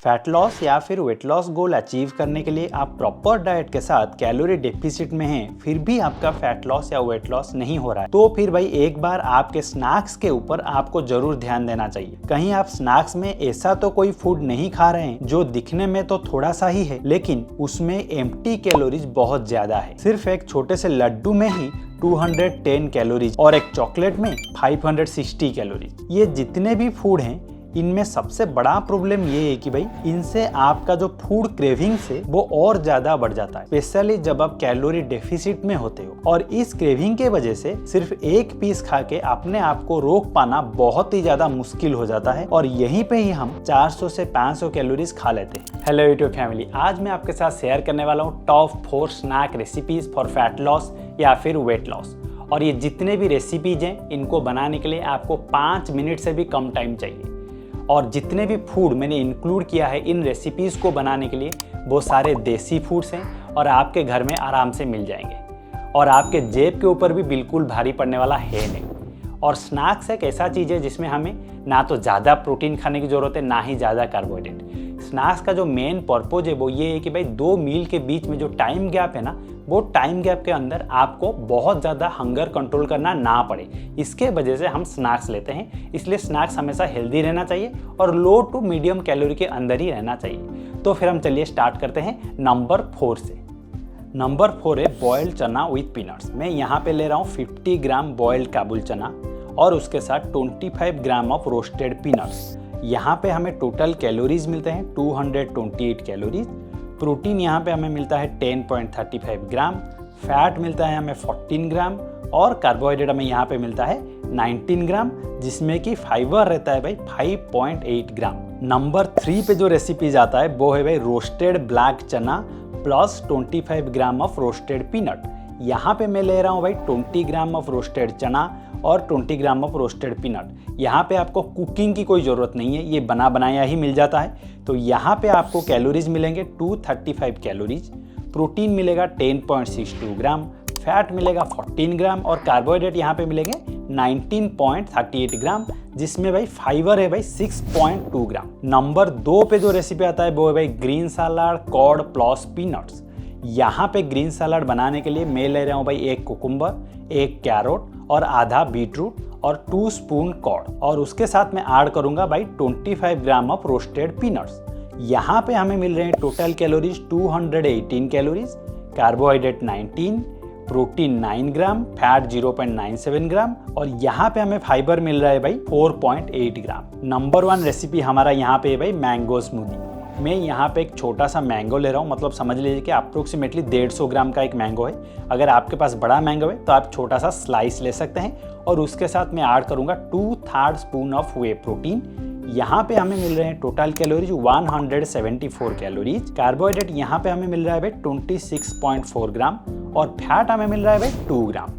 Fat loss या फिर weight loss goal achieve करने के लिए आप प्रॉपर डाइट के साथ कैलोरी डेफिसिट में हैं, फिर भी आपका फैट लॉस या वेट लॉस नहीं हो रहा है, तो फिर भाई एक बार आपके स्नैक्स के ऊपर आपको जरूर ध्यान देना चाहिए। कहीं आप स्नैक्स में ऐसा तो कोई फूड नहीं खा रहे हैं जो दिखने में तो थोड़ा सा ही है, लेकिन उसमें एम्प्टी कैलोरीज बहुत ज्यादा है। सिर्फ एक छोटे से लड्डू में ही 210 कैलोरीज और एक चॉकलेट में 560 कैलोरीज। ये जितने भी फूड हैं, इनमें सबसे बड़ा प्रॉब्लम ये है कि भाई इनसे आपका जो फूड क्रेविंग्स है वो और ज्यादा बढ़ जाता है, स्पेशली जब आप कैलोरी डेफिसिट में होते हो। और इस क्रेविंग के वजह से सिर्फ एक पीस खा के अपने आप को रोक पाना बहुत ही ज्यादा मुश्किल हो जाता है, और यहीं पे ही हम 400 से 500 कैलोरीज खा लेते हैं। हेलो यूट्यूब फैमिली, आज मैं आपके साथ शेयर करने वाला हूँ top 4 snack recipes for fat loss या फिर वेट लॉस। और ये जितने भी रेसिपीज हैं, इनको बनाने के लिए आपको 5 मिनट से भी कम टाइम चाहिए। और जितने भी फूड मैंने इंक्लूड किया है इन रेसिपीज़ को बनाने के लिए, वो सारे देसी फूड्स हैं और आपके घर में आराम से मिल जाएंगे, और आपके जेब के ऊपर भी बिल्कुल भारी पड़ने वाला है नहीं। और स्नैक्स एक ऐसा चीज़ है जिसमें हमें ना तो ज़्यादा प्रोटीन खाने की ज़रूरत है, ना ही ज़्यादा कार्बोहाइड्रेट। स्नैक्स का जो मेन पर्पज है वो ये है कि भाई 2 मील के बीच में जो टाइम गैप है ना, वो टाइम गैप के अंदर आपको बहुत ज़्यादा हंगर कंट्रोल करना ना पड़े। इसके वजह से हम स्नैक्स लेते हैं, इसलिए स्नैक्स हमेशा हेल्दी रहना चाहिए और लो टू मीडियम कैलोरी के अंदर ही रहना चाहिए। तो फिर हम चलिए स्टार्ट करते हैं नंबर 4 से। नंबर 4 है बॉइल्ड चना विथ पीनट्स। मैं यहाँ पे ले रहा हूँ 50 ग्राम बॉइल्ड काबुल चना और उसके साथ 25 ग्राम ऑफ रोस्टेड पीनट्स। यहाँ पे हमें टोटल कैलोरीज मिलते हैं 228 कैलोरीज। प्रोटीन यहाँ पे हमें मिलता है 10.35 ग्राम, फैट मिलता है हमें 14 ग्राम, और कार्बोहाइड्रेट हमें यहाँ पे मिलता है 19 ग्राम, जिसमें कि फाइबर रहता है भाई 5.8 ग्राम। नंबर 3 पे जो रेसिपीज आता है वो है भाई रोस्टेड ब्लैक चना plus 25 gram of roasted peanut. यहाँ पे मैं ले रहा हूँ भाई 20 ग्राम ऑफ रोस्टेड चना और 20 ग्राम ऑफ रोस्टेड पीनट। यहाँ पे आपको कुकिंग की कोई ज़रूरत नहीं है, ये बना बनाया ही मिल जाता है। तो यहाँ पे आपको कैलोरीज मिलेंगे 235 कैलोरीज, प्रोटीन मिलेगा 10.62 ग्राम, फैट मिलेगा 14 ग्राम, और कार्बोहाइड्रेट यहाँ पे मिलेंगे 19.38 ग्राम, जिसमें भाई फाइबर है भाई 6.2 ग्राम। नंबर 2 पे जो रेसिपी आता है वो है भाई ग्रीन सलाद कॉर्ड प्लस पीनट्स। यहाँ पे ग्रीन सलाद बनाने के लिए मैं ले रहा हूँ भाई 1 कुकुम्बर, 1 कैरोट और आधा बीटरूट और 2 स्पून कॉर्ड, और उसके साथ मैं ऐड करूंगा भाई 25 ग्राम ऑफ रोस्टेड पीनट्स। यहाँ पे हमें मिल रहे हैं total calories 218 calories, carbohydrate 19, protein 9 ग्राम, फैट 0.97 ग्राम, और यहाँ पे हमें फाइबर मिल रहा है भाई 4.8 ग्राम। नंबर 1 रेसिपी हमारा यहाँ पे है भाई मैंगो स्मूदी। मैं यहाँ पे एक छोटा सा मैंगो ले रहा हूँ, मतलब समझ लीजिए कि अप्रोक्सीमेटली 150 ग्राम का एक मैंगो है। अगर आपके पास बड़ा मैंगो है तो आप छोटा सा स्लाइस ले सकते हैं, और उसके साथ मैं ऐड करूँगा 2/3 स्पून ऑफ वे प्रोटीन। यहाँ पे हमें मिल रहे हैं टोटल कैलोरीज 174 कैलोरीज, कार्बोहाइड्रेट यहाँ पे हमें मिल रहा है भाई 26.4 ग्राम, और फैट हमें मिल रहा है भाई 2 ग्राम।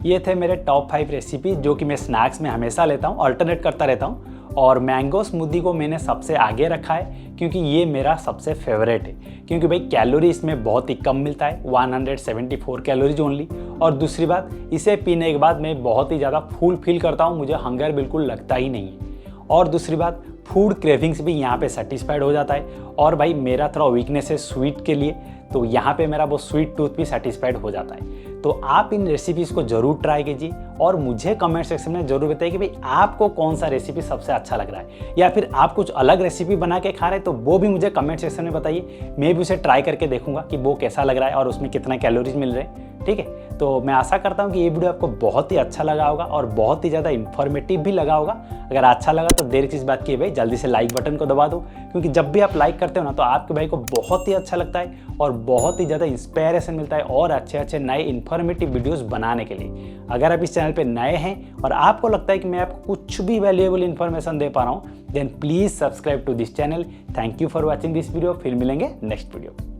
ये थे मेरे टॉप 5 रेसिपी जो कि मैं स्नैक्स में हमेशा लेता हूँ, अल्टरनेट करता रहता हूँ। और मैंगो स्मूदी को मैंने सबसे आगे रखा है क्योंकि ये मेरा सबसे फेवरेट है, क्योंकि भाई कैलोरी इसमें बहुत ही कम मिलता है, 174 कैलोरीज ओनली। और दूसरी बात, इसे पीने के बाद मैं बहुत ही ज़्यादा फुल फील करता हूँ, मुझे हंगर बिल्कुल लगता ही नहीं है। और दूसरी बात, फूड क्रेविंग्स भी यहाँ पे सेटिस्फाइड हो जाता है। और भाई मेरा थोड़ा वीकनेस है स्वीट के लिए, तो यहाँ पे मेरा वो स्वीट टूथ भी सेटिस्फाइड हो जाता है। तो आप इन रेसिपीज़ को ज़रूर ट्राई कीजिए और मुझे कमेंट सेक्शन में ज़रूर बताइए कि भाई आपको कौन सा रेसिपी सबसे अच्छा लग रहा है, या फिर आप कुछ अलग रेसिपी बना के खा रहे हैं तो वो भी मुझे कमेंट सेक्शन में बताइए। मैं भी उसे ट्राई करके देखूंगा कि वो कैसा लग रहा है और उसमें कितना कैलोरीज मिल रहे हैं। ठीक है, तो मैं आशा करता हूँ कि ये वीडियो आपको बहुत ही अच्छा लगा होगा और बहुत ही ज़्यादा इन्फॉर्मेटिव भी लगा होगा। अगर अच्छा लगा तो देर किस बात की है भाई, जल्दी से लाइक बटन को दबा दो, क्योंकि जब भी आप लाइक करते हो ना तो आपके भाई को बहुत ही अच्छा लगता है और बहुत ही ज़्यादा इंस्पायरेशन मिलता है और अच्छे अच्छे नए इन्फॉर्मेटिव वीडियोस बनाने के लिए। अगर आप इस चैनल पे नए हैं और आपको लगता है कि मैं आपको कुछ भी वैल्यूएबल इन्फॉर्मेशन दे पा रहा हूँ, then please subscribe to this channel. Thank you for watching this video. फिर मिलेंगे नेक्स्ट वीडियो।